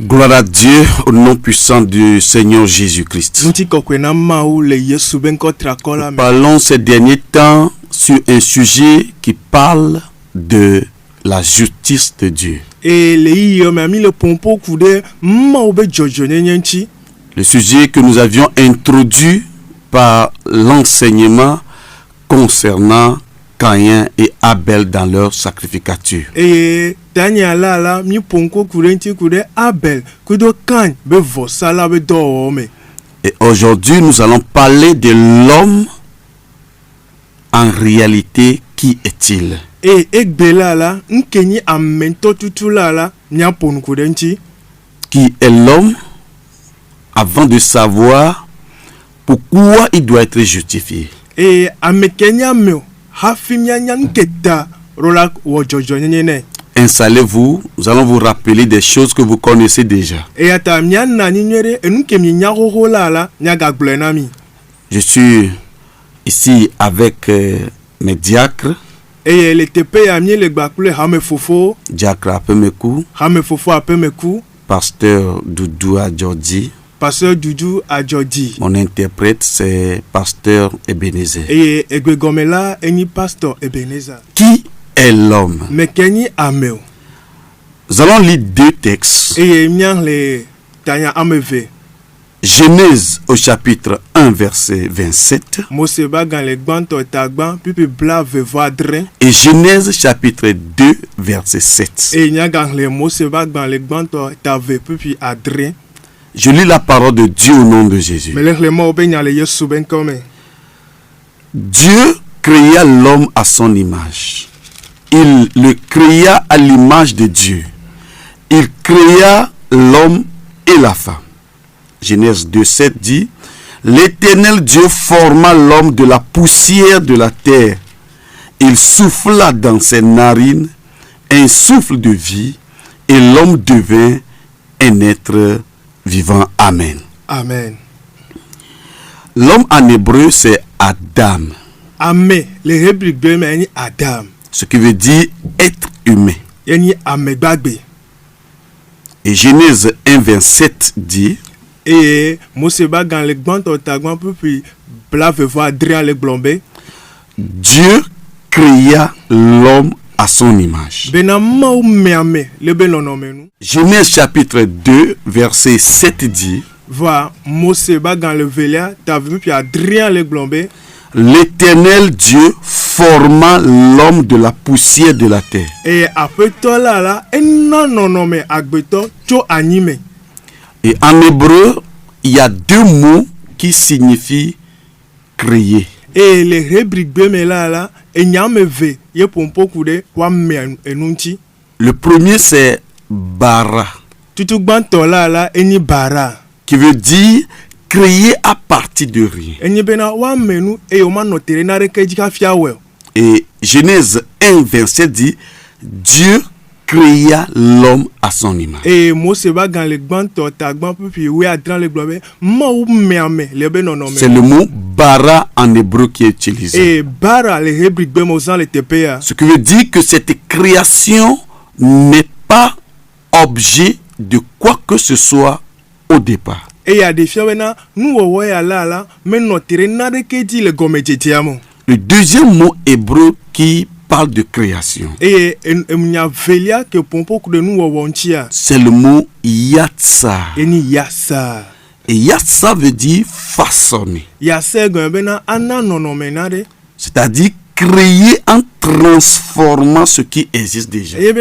Gloire à Dieu au nom puissant du Seigneur Jésus-Christ. Parlons ces derniers temps sur un sujet qui parle de la justice de Dieu. Le sujet que nous avions introduit par l'enseignement concernant Caïn et Abel dans leur sacrificature. Et aujourd'hui, nous allons parler de l'homme. En réalité, qui est-il? Qui est l'homme? Avant de savoir pourquoi il doit être justifié. Installez-vous, nous allons vous rappeler des choses que vous connaissez déjà. Je suis ici avec mes diacres. Diacre Apemekou, pasteur Doudou Adjordi. Pasteur Doudou Adjordi. Mon interprète, c'est pasteur Ebenezer. Et Egwegomela eni pasteur Ebenezer. Qui est l'homme? Mais Kenny Ameo. Nous allons lire deux textes. Et le Tanya Ameve. Genèse au chapitre 1 verset 27. Et Genèse chapitre 2 verset 7. Je lis la parole de Dieu au nom de Jésus. Dieu créa l'homme à son image. Il le créa à l'image de Dieu. Il créa l'homme et la femme. Genèse 2:7 dit: L'Éternel Dieu forma l'homme de la poussière de la terre. Il souffla dans ses narines un souffle de vie, et l'homme devint un être vivant. Amen. Amen. L'homme en hébreu, c'est Adam. Amen. Le hébreu c'est Adam. Ce qui veut dire être humain. Et Genèse 1:27 dit: Et Dieu créa l'homme à son image. Genèse chapitre 2 verset 7 dit: L'Éternel Dieu forma l'homme de la poussière de la terre. Et en hébreu, il y a deux mots qui signifient créer. Et les le premier c'est bara, qui veut dire créer à partir de rien. Et Genèse 1:27 dit: Dieu créa l'homme à son image. C'est le mot bara en hébreu qui est utilisé. Ce qui veut dire que cette création n'est pas objet de quoi que ce soit au départ. Le deuxième mot hébreu qui parle de création, c'est le mot yatsa. Et yatsa veut dire façonner. C'est-à-dire créer en transformant ce qui existe déjà. Et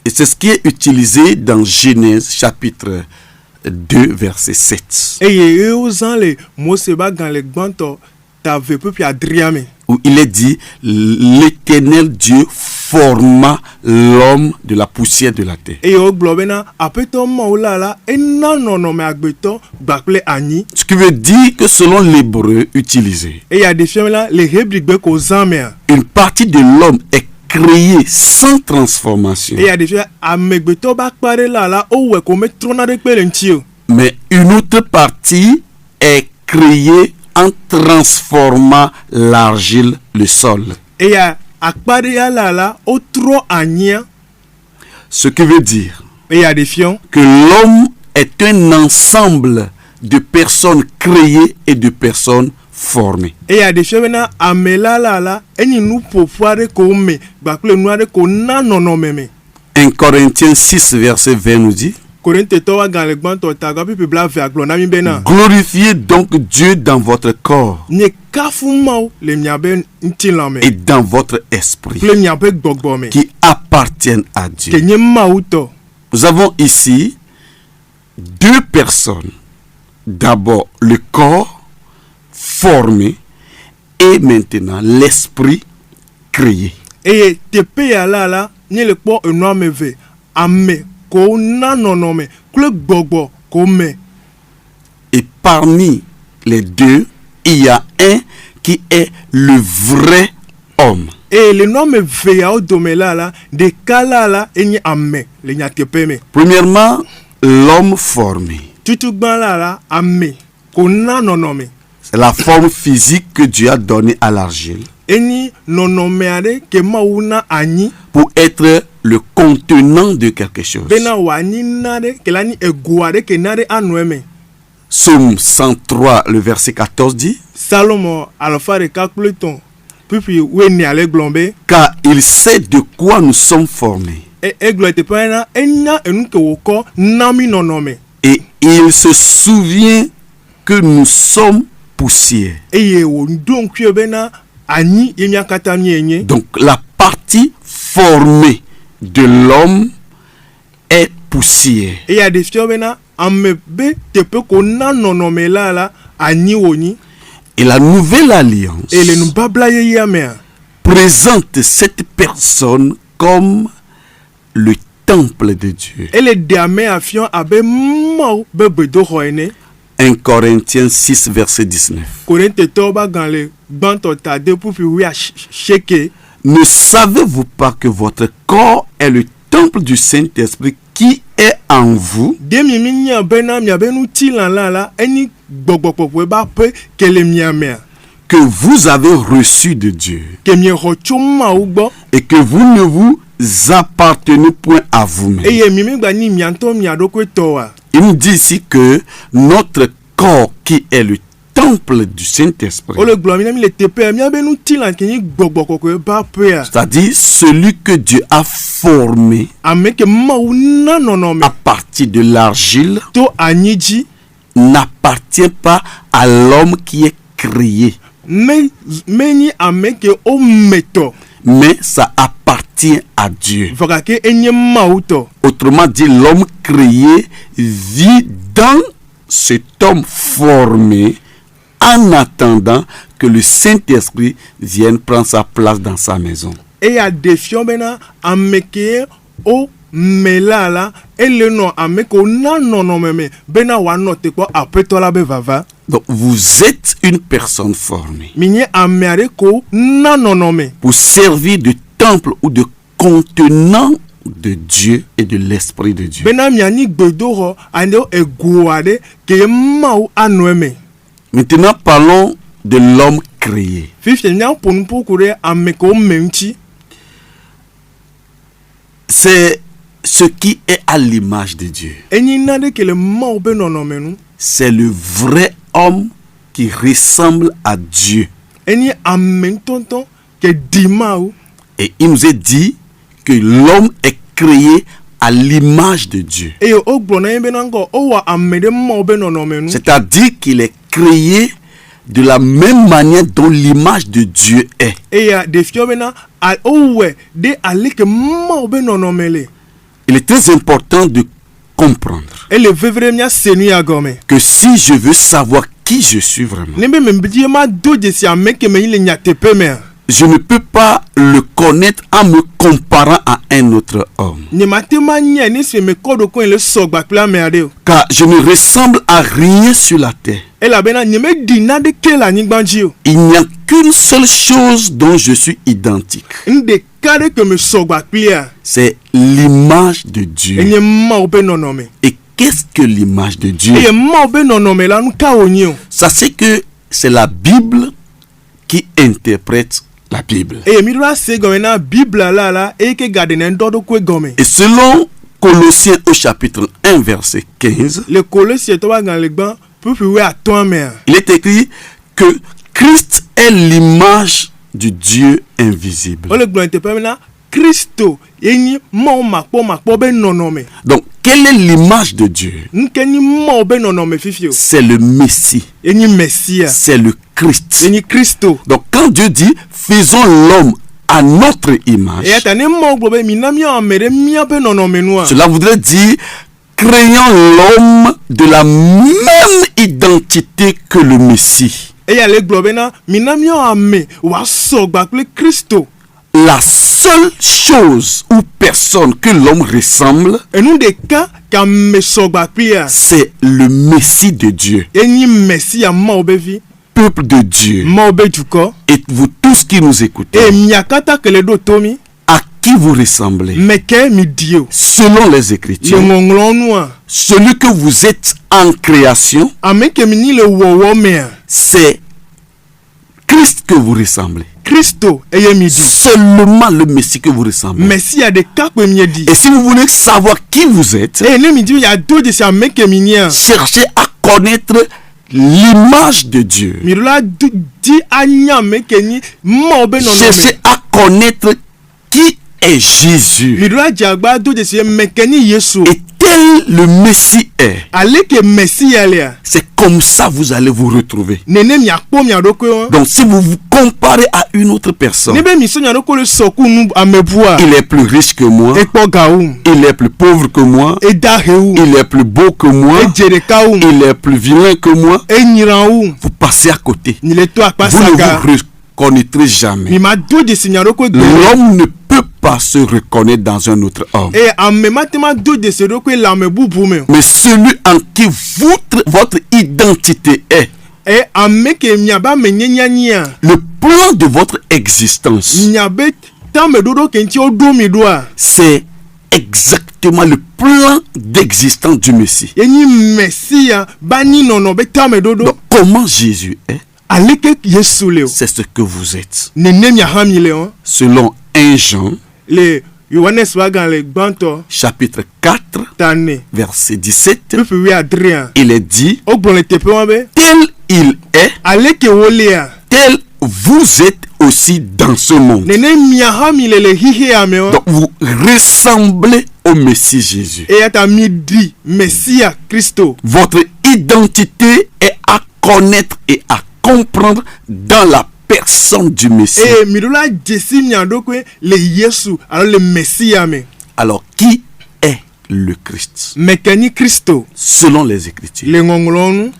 c'est ce qui est utilisé dans Genèse chapitre 2 verset 7. Où il est dit: L'Éternel Dieu forma l'homme de la poussière de la terre. Ce qui veut dire que selon l'hébreu utilisé, une partie de l'homme est créée sans transformation. Mais une autre partie est créée en transformant l'argile, le sol. Ce qui veut dire eye aɖefiɔ que l'homme est un ensemble de personnes créées et de personnes formées. eye aɖefiɔ bena ame la enyi nu ƒoƒu aɖe ko me gbakple nu aɖe ko na nɔnɔme me. 1 Corinthiens 6 verset 20 nous dit: Korintetɔ wa gale gbãtɔ taga pipi bla ve agblɔ na mi bena glorifiez donc Dieu dans votre corps nye kafu mawo le miabe ŋutilã me et dans votre esprit kple miabe gbɔgbɔ me qui appartiennent à ke Dieu. nye Mawu tɔ. Nous avons ici deux personnes. D'abord le corps formé et maintenant l'esprit créé. Eye teƒe ya la nye le kpɔ enua me ve ame ko na nɔnɔme kple gbɔgbɔ ko me. Et parmi les deux, il y a un qui est le vrai homme. Eye le nua me ve yawo dome la ɖeka la enye ame le nyateƒe me. Premièrement, l'homme formé. Tutugbã la ame ko na nɔnɔme. C'est la forme physique que Dieu a donnée à l'argile Enyi nɔnɔme aɖe ke Mawu na anyi pour être le contenant de quelque chose. bena wòanyi na ɖe ke la nyi ego aɖe ke na ɖe anɔ eme. Psaume 103, le verset 14 dit: Salomo alafa ɖeka kple etɔ̃ pipi woenea gblɔ be car il sait de quoi nous sommes formés egblɔ teƒe na enya enu ke wòkɔ na mi nɔnɔme et il se souvient que nous sommes poussière. eye wòɖo ŋkue bena anyi ye mía katã mienye. Donc la partie formée de l'homme est poussière. Eye aɖefiɔ bena ame be teƒe ko na nɔnɔme la anyi wònyi. Et la nouvelle alliance Eye le nubabla yeyea mea présente cette personne comme le temple de Dieu. ele ɖe ame afiɔ abe Mawu be gbedoxɔ ene. 1 Corinthiens 6 verset 19. Korintetɔwo ba gale gbãtɔ ta de pupi wuiasieke. Ne savez-vous pas que votre corps est le temple du Saint-Esprit qui est en vous, De mi nya bena miabe ŋutilã la enyi gbɔgbɔkpɔkpɔe ba ƒe ke le mia mea que vous avez reçu de Dieu ke miexɔ tso Mawu gbɔ et que vous ne vous appartenez point à vous-même. eye mi megba nyi mia ŋutɔ mia ɖokui tɔa. Il nous dit ici que notre corps qui est le temple du Saint-Esprit, Ole gblɔ mi na mi le teƒea miabe ŋutilã ke nyi gbɔgbɔkpɔkpɔe ba ƒea c'est-à-dire celui que Dieu a formé ame ke Mawu na nɔnɔme à partir de l'argile, to anyi dzi n'appartient pas à l'homme qui est créé, menyi ame ke wo me tɔ mais ça appartient à Dieu. vɔ gake enye Mawu tɔ. Autrement dit, l'homme créé vit dans cet homme formé en attendant que le Saint-Esprit vienne prendre sa place dans sa maison. Eye aɖefiɔ bena ame ke wo me la ele nɔ ame ke wo na nɔnɔme me bena wòanɔ te kpɔ aƒetɔ la be vava. Donc vous êtes une personne formée Mi nye ame aɖe ko na nɔnɔme pour servir de temple ou de contenant de Dieu et de l'Esprit de Dieu. bena mianyi gbedoxɔ alo ego aɖe ke Mawu anɔ eme. Maintenant parlons de l'homme créé. Fifia míaƒo nu ƒoku ɖe ame ke wo me ŋuti. C'est ce qui est à l'image de Dieu. Enyi na ɖe ke le Mawu be nɔnɔme nu. C'est le vrai homme qui ressemble à Dieu. Enyi ame ŋutɔŋutɔ ke ɖi Mawu. Et il nous est dit que l'homme est créé à l'image de Dieu. Eye wogblɔ na ye bena ŋgɔ wowɔ ame ɖe Mawu be nɔnɔme nu. C'est-à-dire qu'il est créé de la même manière dont l'image de Dieu est. Eye ɖefiɔ bena wowɔe ɖe ale ke Mawu be nɔnɔme le. Il est très important de comprendre Ele veve ɖe míase nu ya gɔme. que si je veux savoir qui je suis vraiment, Ne be mebidi ma do dzesi ame ke menyi le nyateƒe mea. je ne peux pas le connaître en me comparant à un autre homme. Nye mate ma nyae ne si mekɔ ɖokui le sɔgba kple ame aɖe o. Car je ne ressemble à rien sur la terre. Elabena nye meɖi naɖeke le anyigba dzi o. Il n'y a qu'une seule chose dont je suis identique. Nu ɖeka ɖe ke me sɔgba kplia C'est l'image de Dieu. enye Mawu be nɔnɔme. Et qu'est-ce que l'image de Dieu? Eye Mawu be nɔnɔme la nu ka wònye o. Sachez que c'est la Bible qui interprète la Bible. eye mi doit se gɔme na bible la eye ke gade ne ŋdɔ ɖo koe gɔme. Et selon Colossiens au chapitre 1 verset 15, le Colossiens tɔ ba gan le gbã pupi we atɔ̃ mea. il est écrit que Christ est l'image du Dieu invisible. Ole gblɔ teƒe mi na Kristo yenyi mɔwo makpɔ be nɔnɔme. Donc, quelle est l'image de Dieu? Nke ni mɔwo be nɔnɔme fifi o. C'est le Messie. Yenyi Mesia. C'est le Christ. Yenyi Kristo. Donc, quand Dieu dit, faisons l'homme à notre image, Eya ta ne mɔwo gblɔ be mina miawo ame ɖe mia be nɔnɔme nua. cela voudrait dire créant l'homme de la même identité que le Messie. Eya le gblɔ be na mina miawo ame wòasɔ gba kple Kristo. La seule chose ou personne que l'homme ressemble, Enu ɖeka ka ame sɔ gba kplia. c'est le Messie de Dieu, Yenyi Mesia Mawu be vi. peuple de Dieu. Mawu be dukɔ. Et vous tous qui nous écoutez, Eye mia katã ke le ɖo to mi. à qui vous ressemblez? Me ke mi di o. Selon les Le Écritures, ŋɔŋlɔ nua. celui que vous êtes en création, Ame ke mi nyi le wɔwɔ mea. c'est Christ que vous ressemblez. Kristo eye mi di. Seulement le Messie que vous ressemblez. Mesia ɖeka koe mie di. Et si vous voulez savoir qui vous êtes, Eye ne mi di ya do dzesi ame ke mi nia. cherchez à connaître l'image de Dieu. Mi ɖo la di anya ame ke nyi Mawu be nɔnɔme. Cherchez à connaître qui est Jésus. Mi ɖo la dze agba do dzesi ame ke nyi Yesu. Et tel le Messie est, Ale ke Mesia lea. c'est comme ça vous allez vous retrouver. Nene miakpɔ mia ɖokui wa. Donc si vous vous comparez à une autre personne, Ne be mi sɔ mia ɖokui le sɔku nu ame bua. il est plus riche que moi, Ekpɔ ga wu. il est plus pauvre que moi, Edahe wu. il est plus beau que moi, Edze ɖeka wu. il est plus vilain que moi, Enyira wu. vous passez à côté. Ni le to akpa Vous ne saga. vous reconnaîtrez Mi jamais. ma do dzesi mia ɖokui gbe. L'homme ne peut pas se reconnaître dans un autre homme. Eye ame ma te ma do dzesi ɖokui le ame bubu me. Mais celui en qui votre identité est, Eye ame ke miaba me nye nyanyia. le plan de votre existence, Miabe tame ɖoɖo ke ŋuti woɖo mi ɖoa. c'est exactement le plan d'existence du Messie. Yenyi Mesia ba nyi nɔnɔ be tame ɖoɖo. Donc, comment Jésus est, Aleke Yesu le o. c'est ce que vous êtes. Nene miaha mi le o. Selon 1 Jean, Le Yohanes wa gan le gbãtɔ chapitre 4, tane. verset 17, Pupi wi adrea. il est dit, O gblɔ le teƒe wa be. tel il est, Aleke wo lea. tel vous êtes aussi dans ce monde. Nene miaha mi le xixea me o. Donc, vous ressemblez au Messie Jésus. Eya ta mi di Mesia Kristo. Votre identité est à connaître et à comprendre dans la personne du Messie. Eye mi ɖo la dzesi mia ɖokui le Yesu alo le Mesia me. Alors, qui est le Christ? Meke nyi Kristo. Selon les Écritures. Le ŋɔŋlɔ nu.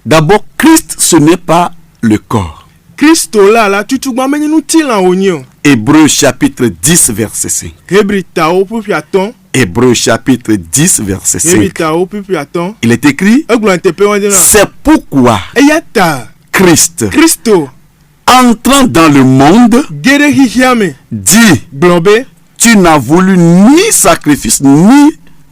D'abord, Christ, ce n'est pas le corps. Kristo la tutugbã menye nutilã wònye o. Hébreux chapitre 10, verset 5. Hebritawo pupi atɔ̃. Hébreux chapitre 10, verset 5. Hebritawo pupi atɔ̃. Il est écrit, Egblɔ le teƒe wa dzi na. c'est pourquoi Eya ta Christ, Kristo entrant dans le monde, ge ɖe xixia me dit, gblɔ be tu n'as voulu ni sacrifice ni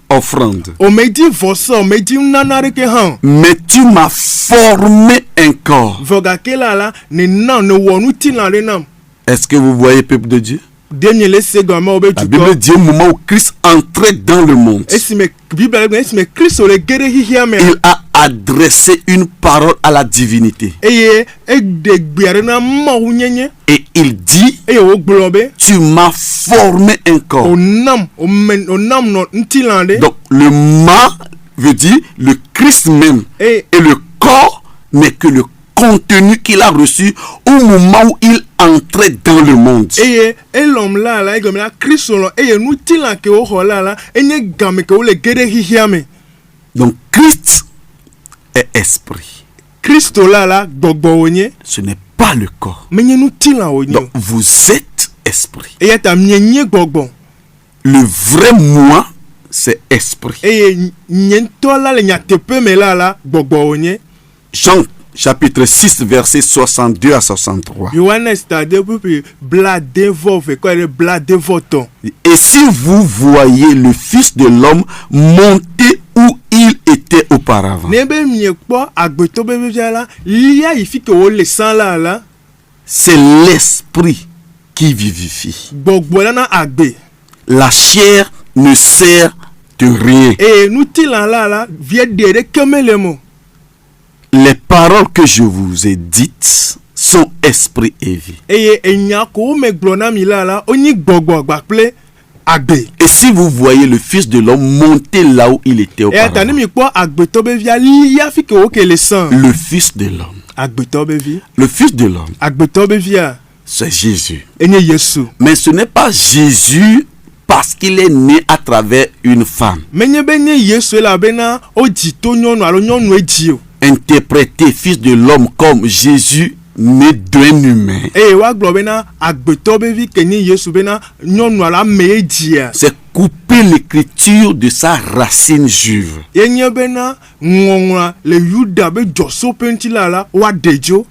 offrande, o medi vɔsa o medi nunana ɖeke hã o. mais tu m'as formé un corps. Vɔ gake la ne nam ne wɔ nutilã ɖe nam. Est-ce que vous voyez, peuple de Dieu? De mie le se gɔme wo be La Bible dukɔ. dit au moment où Christ entrait dans le monde, Esime Bible le gblɔ esime Kristo le ge ɖe xixia me. il a adressé une parole à la divinité. Eye eɖe gbea ɖe na Mawu nyenye. Et il dit, Eye wogblɔ be tu m'as formé un corps. o nam nɔ nutilã ɖe. Donc le ma veut dire le Christ même. Eye Et le corps n'est que le contenu qu'il a reçu au moment où il entrait dans le monde. eye elɔm la egɔme la Kristo lɔ eye nutilã ke woxɔ la enye game ke wole ge ɖe xixia me. Donc Christ est esprit. Kristo la gbɔgbɔ wònye. Ce n'est pas le corps. Menye nutilã wònye Donc o. vous êtes esprit. Eya ta mienye gbɔgbɔ. Le vrai moi, c'est esprit. Eye nye ŋutɔ la le nyateƒe me la gbɔgbɔ wònye. Jean chapitre 6 verset 62 à 63. Yohanes tade pupi blaɖevɔ kɔ ɖe blaɖevɔtɔ. Et si vous voyez le Fils de l'homme monter où il était auparavant, Ne be miekpɔ agbetɔ be fifia la lia yi fi ke wole sã la c'est l'esprit qui vivifie. gbɔgbɔ la na agbe. La chair ne sert de rien. eye nutilã la vie ɖe keme le mo. Les paroles que je vous ai dites sont esprit et vie. eye enya ko wo me gblɔ na mi la wonyi gbɔgbɔ gbakple agbe. Et si vous voyez le Fils de l'homme monter là où il était eya ta ne auparavant, mi kpɔ agbetɔ be via lia fi ke wo ke le sã. le Fils de l'homme, agbetɔ be vi. le Fils de l'homme, agbetɔ be via c'est Jésus. enye Yesu. Mais ce n'est pas Jésus parce qu'il est né à travers une femme. menye be nye Yesu elabena wodzi to nyɔnu alo nyɔnu edzi o. Interpréter Fils de l'homme comme Jésus né d'un humain, eye wa gblɔ bena agbetɔ be vi ke nye Yesu bena nyɔnu alo ame edzia. c'est couper l'écriture de sa racine juive. yenye bena ŋɔŋlɔa le Yuda be dzɔsoƒe ŋuti la wa ɖe dzo.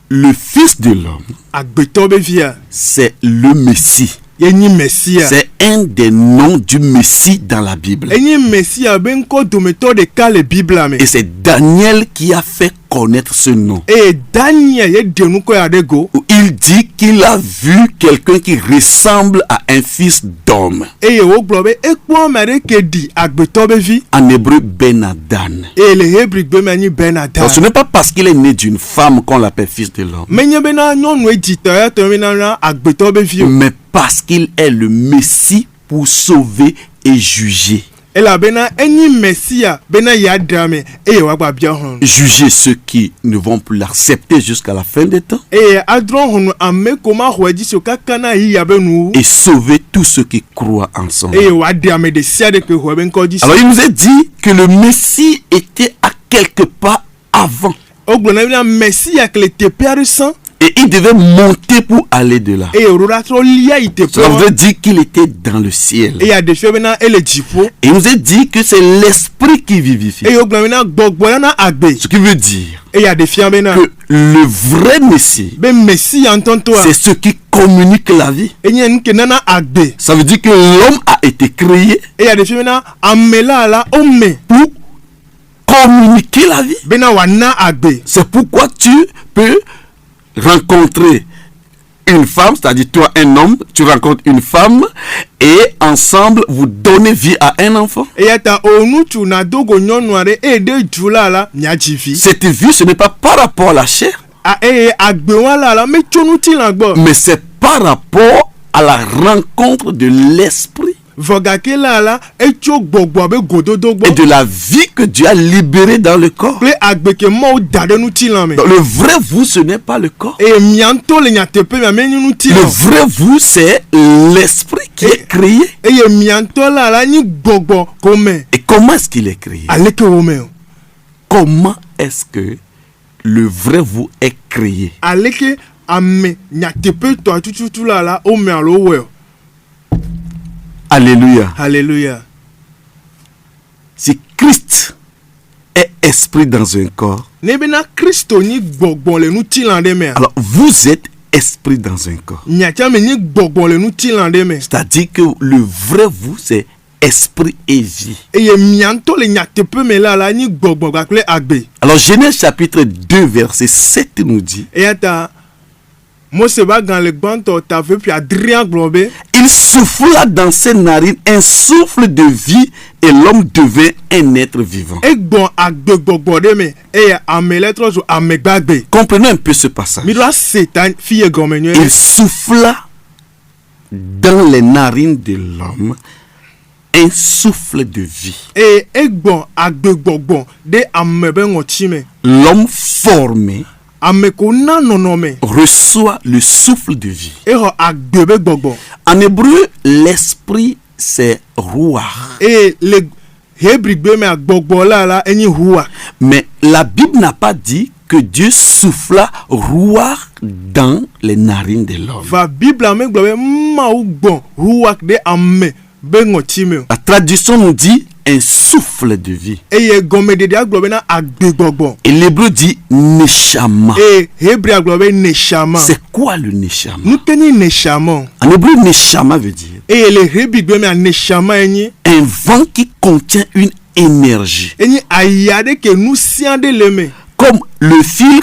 Le Fils de l'homme, agbetɔ be via c'est le Messie. yenyi Mesia. C'est un des noms du Messie dans la Bible. enyi Mesia be ŋkɔ dometɔ ɖeka le Biblia me. Et c'est Daniel qui a fait connaître ce nom. eye Daniel ye ɖe nukɔ ya ɖe go. Où il dit qu'il a vu quelqu'un qui ressemble à un fils d'homme. eye wogblɔ be ekpɔ ame aɖe ke ɖi agbetɔ be vi. En hébreu, Ben-Hadad. eye le Hébrigbe me anyi Donc Benadad. ce n'est pas parce qu'il est né d'une femme qu'on l'appelle fils de l'homme, menye bena nyɔnu edzitɔ ya tɔ bena agbetɔ be vi o. mais parce qu'il est le Messie pour sauver et juger. elabena enyi Mesia bena ya ɖe ame eye wagba bia hɔn. Juger ceux qui ne vont plus l'accepter jusqu'à la fin des temps eye adrɔ hɔn ame ko ma xɔ edzi so kaka na yi ya be nu. et sauver tous ceux qui croient en son nom. eye wa ɖe ame ɖe sia ɖe ke xɔ be ŋkɔ dzi so. Alors il nous a dit que le Messie était à quelque part avant wogblɔ na bena Mesia ke le teƒe aɖe sã. et il devait monter pour aller de là. eye wòɖo trɔ lia yi teƒe Cela wa. veut dire qu'il était dans le ciel. eye aɖe fia bena ele dziƒo. Et il nous a dit que c'est l'esprit qui vivifie. eye wogblɔ bena gbɔgbɔ ya na agbe. Ce qui veut dire eye aɖe fia bena que le vrai Messie, be Mesia ŋutɔŋutɔa c'est ce qui communique la vie. enye nu ke nana agbe. Ça veut dire que l'homme a été créé eye aɖe fia bena ame la wome pour communiquer la vie. bena wòana agbe. C'est pourquoi tu peux rencontrer une femme, c'est-à-dire toi un homme, tu rencontres une femme et ensemble vous donnez vie à un enfant. eya ta o ŋutsu na dogo nyɔnu aɖe eye ɖe dzu la miadzi vi. Cette vie, ce n'est pas par rapport à la chair, eye agbe wa la metso ŋutilã gbɔ. mais c'est par rapport à la rencontre de l'esprit vɔgake la etso gbɔgbɔ be gododo et gbɔ. de la vie que Dieu a libérée dans le corps. kple agbe ke Mawu da ɖe ŋutilã me. Donc, le vrai vous, ce n'est pas le corps. eye mia ŋutɔ le nyateƒe mia menye Le ŋutilã. vrai vous, c'est l'esprit qui est créé. eye mia ŋutɔ la nyi gbɔgbɔ ko me. Et comment est-ce qu'il est créé? aleke wo me o. Comment est-ce que le vrai vous est créé? aleke ame nyateƒe tɔa tututu la wo me alo wo wɔ. Alléluia. Alléluia. Si Christ est esprit dans un corps, ne bena Kristo nyi gbɔgbɔ le ŋutilã ɖe mea. alors vous êtes esprit dans un corps. nyatsa me nyi gbɔgbɔ le ŋutilã ɖe me. C'est-à-dire que le vrai vous, c'est esprit et vie. eye mia ŋutɔ le nyateƒe me la nyi gbɔgbɔ kpakple agbe. Alors Genèse chapitre 2 verset 7 nous dit, eya ta Mose ba gan le gbãtɔ ta ve ƒi adria gblɔ be il souffla dans ses narines un souffle de vie et l'homme devint un être vivant. egbɔn agbegbɔgbɔ ɖe me eye ame le trɔ zu ame gbagbe. Comprenons un peu ce passage. mi ɖo ase ta fi ye gɔme nyuie. Il souffla dans les narines de l'homme un souffle de vie. eye egbɔn agbegbɔgbɔ ɖe ame be ŋɔtsi me. L'homme formé ame ko na nɔnɔme reçoit le souffle de vie. exɔ agbe be gbɔgbɔ. En hébreu, l'esprit, c'est ruach. eye le Hébrigbe me agbɔgbɔ la enyi hua. Mais la Bible n'a pas dit que Dieu souffla ruach dans les narines de l'homme. va Biblia me gblɔ be Mawu gbɔn hua ɖe ame be ŋɔtsi me. La traduction nous dit un souffle de vie. eye gɔmeɖeɖea gblɔ bena agbegbɔgbɔ. Et l'hébreu dit neshama. eye Hebrea gblɔ be neshama. C'est quoi le neshama? nu ke nyi neshama. En hébreu, neshama veut dire eye le Hébrigbe me neshama enyi un vent qui contient une énergie. enyi aya ɖe ke nu sia ɖe le me. Comme le fil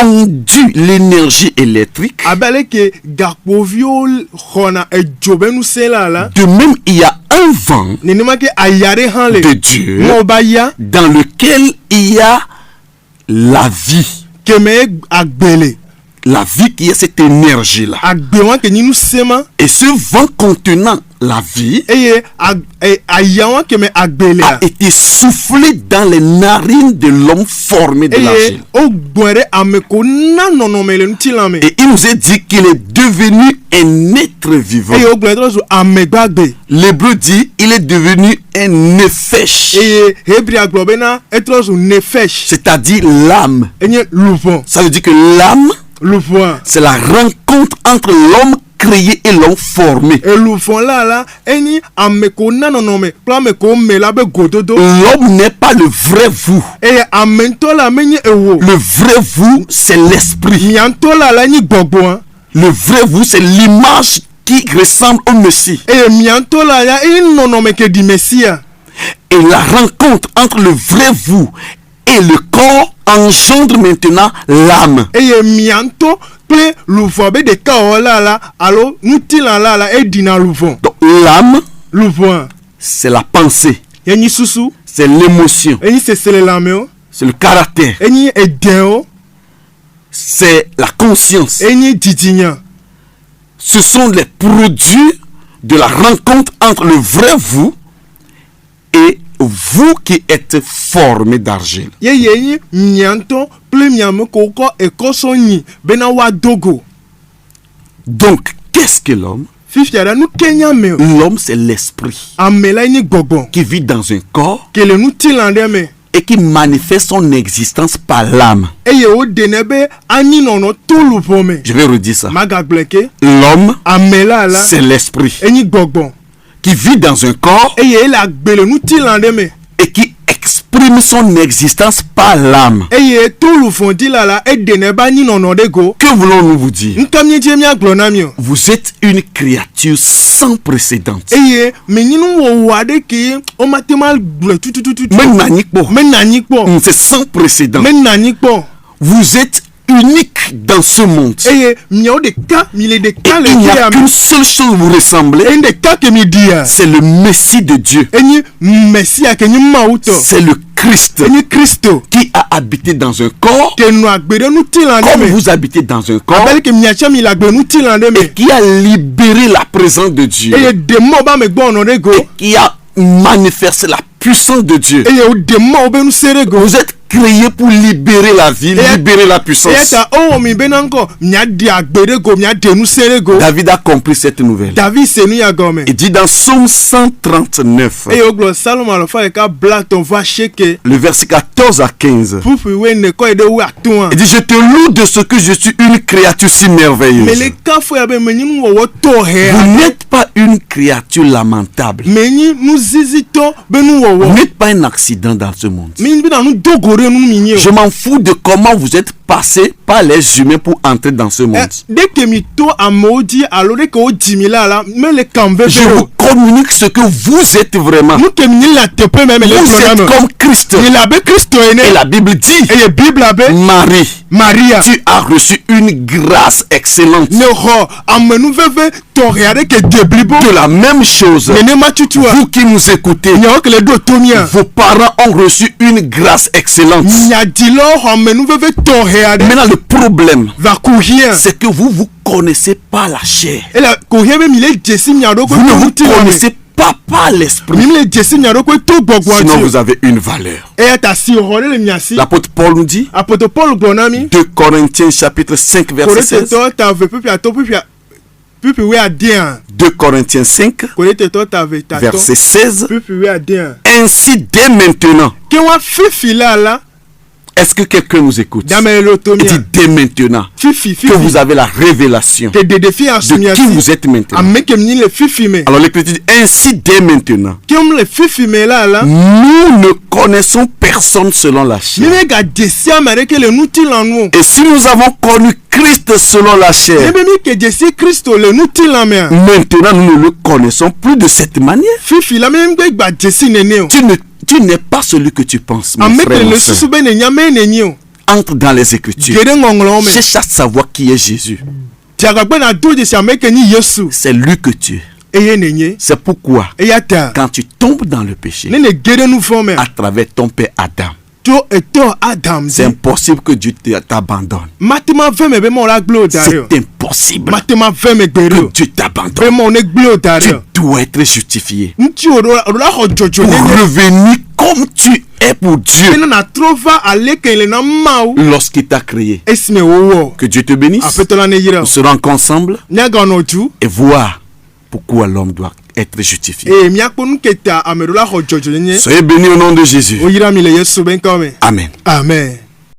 conduit l'énergie électrique, abele ke gakpovio khona e jobenu sela la de même il y a un vent nenema ke ayare hanle de Dieu ngobaya dans lequel il y a la vie. keme agbele La vie qui est cette énergie-là. agbewa ke ninu sema Et ce vent contenant la vie eye ayawa keme agbele a été soufflé dans les narines de l'homme formé de eye l'argile. o gbere ameko na nonomele ntilame Et il nous est dit qu'il est devenu un être vivant. eye o gbere so amegbagbe L'hébreu dit il est devenu un nefesh, eye hebri agbobena etro so nefesh c'est-à-dire l'âme. enye luvon Ça veut dire que l'âme, luvon c'est la rencontre entre l'homme créé et l'homme formé. e luvon la eni ameko na nonome pla ameko mela be gododo L'homme n'est pas le vrai vous. eye amento la menye ewo Le vrai vous, c'est l'esprit. mianto la ni gbogbo hein. Le vrai vous, c'est l'image qui ressemble au Messie. eye mianto la ya e nonome ke di mesia Et la rencontre entre le vrai vous et le corps engendre maintenant l'âme. eye mianto pe luvon be de ka o la alo nutila la e dina luvon Donc l'âme, luvon c'est la pensée, eni susu c'est l'émotion, eni sesele lameo c'est le caractère, eni edeo c'est la conscience. eni didinya Ce sont les produits de la rencontre entre le vrai vous et vous qui êtes formé d'argile. ye eni mianto ple miame ko ko ekoso nyi bena wa dogo Donc, qu'est-ce que l'homme? fifiara nu kenya me L'homme, c'est l'esprit amela eni gbogbo qui vit dans un corps kele nu tilande me et qui manifeste son existence par l'âme. eye o denebe ani nono to luvon me Je vais redire ça. magagbleke L'homme, amela la c'est l'esprit eni gbogbo qui vit dans un corps eye la gbele nu tilande me et qui exprime son existence par l'âme. eye to luvon di la e denebe ani nono de go Que voulons-nous vous dire? nkamye je mi aglo na mi o Vous êtes une créature sans précédent. eye me nyinu wo wade ke o matemal gble tutututu Même Nanipo, me nani po c'est sans précédent. me nani po Vous êtes unique dans ce monde. eye miao de ka mi le de Et ka le il n'y ke a am qu'une seule chose vous ressemblez, ende de ka ke mi dia c'est le Messie de Dieu. eni mesia ke nyi mauto C'est le Christ eni Kristo qui a habité dans un corps ke nu agbere nu tilande comme me vous habitez dans un corps abel ke miacha mi la gbe nu tilande me qui a libéré la présence de Dieu eye demo ba me gbo ono de go et qui a manifesté la puissance de Dieu. eye o demo be nu sere go Vous êtes créé pour libérer la vie, libérer la eye puissance. ta o mi be nanko mia di agbere go mia de nu sere go David a compris cette nouvelle. David senu ya gome Il dit dans Psaume 139, eye o glo Salomon alo fa ka black ton va shake le verset 14 à 15. pupu we ne ko de wa ton Il dit, je te loue de ce que je suis une créature si merveilleuse. me le ka fo ya be me nyi wo wo to he Vous n'êtes pas une créature lamentable. me nyi nu zizito be nu wo Vous wo n'êtes pas un accident dans ce monde. mi bi na nu dogore nu mi nyi Je m'en fous de comment vous êtes passé par les humains pour entrer dans ce monde. dès que mi to amodi alors dès que o jimi la me le kan ve Je vous communique ce que vous êtes vraiment. nu ke mi la te pe me le Vous êtes problème comme Christ. il a be Kristo ene Et la Bible dit, eye Bible abe Marie, Maria tu as reçu une grâce excellente. ne ho amenu veve to reade ke deblibo De la même chose, ne ma tutua vous qui nous écoutez, nya o ke le do tomia vos parents ont reçu une grâce excellente. nya dilo amenu veve to reade Maintenant, le problème, va courir c'est que vous connaissez pas la chair. et la courir be mi le jesi nya do ko Vous ne vous to connaissez pas par l'esprit. mi le jesi nya do ko to gbogbo Sinon, ati vous avez une valeur. e ta si ho le miasi L'apôtre Paul nous dit, apoto Paul gbonami 2 Corinthiens chapitre 5 verset korete 16. to ta ve pipi ato pipi we adien 2 Corinthiens 5 korete to ta ve ta to verset 16. pipi we adien Ainsi dès maintenant, ke wa fifi la est-ce que quelqu'un nous écoute? dame le Il tomia dit dès maintenant fifi que vous avez la révélation que des défis à de qui vous êtes maintenant. ameke mi le fifi me Alors l'Écriture dit ainsi dès maintenant, comme le fifi me la nous ne connaissons personne selon la mi chair. me ga jesi amare ke le nuti lanu Et si nous avons connu Christ selon la mi chair, be mi ke jesi Kristo le nuti la me maintenant nous ne le connaissons plus de cette manière. fifi la me gbe gba jesi nene o Tu n'es pas celui que tu penses, mon ameke frère, mon le frère. susu be ne nyame ne nyi o entre dans les Écritures. gede ngonglo me Cherche à savoir qui est Jésus. tiaka pe na doje si ameke ni yesu C'est lui que tu es. eye nenye C'est pourquoi, eya ta quand tu tombes dans le péché, nene gede nu fome à travers ton père Adam, to eto adam c'est zi impossible que Dieu t'abandonne. matema veme be mo la glo dario C'est impossible matema veme que gbero Dieu be t'abandonne. mo ne glo Tu dario dois être justifié nti o la ho jojo pour nene revenir comme tu es pour Dieu ena na trova aleke le na mau lorsqu'il t'a créé. esme wowo Que Dieu te bénisse. apetola ne yira Nous serons ensemble nyaga no tu et voir pourquoi l'homme doit être justifié. e miakponu keta amedola ho jojo nene Soyez bénis au nom de Jésus. o yira mi le yesu ben kome Amen. amen